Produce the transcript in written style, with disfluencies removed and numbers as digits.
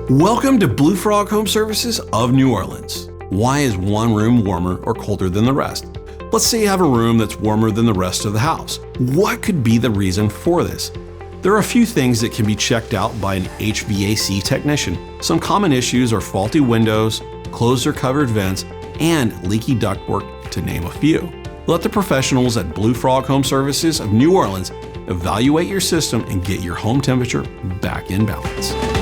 Welcome to Bluefrog Home Services of New Orleans. Why is one room warmer or colder than the rest? Let's say you have a room that's warmer than the rest of the house. What could be the reason for this? There are a few things that can be checked out by an HVAC technician. Some common issues are faulty windows, closed or covered vents, and leaky ductwork, to name a few. Let the professionals at Bluefrog Home Services of New Orleans evaluate your system and get your home temperature back in balance.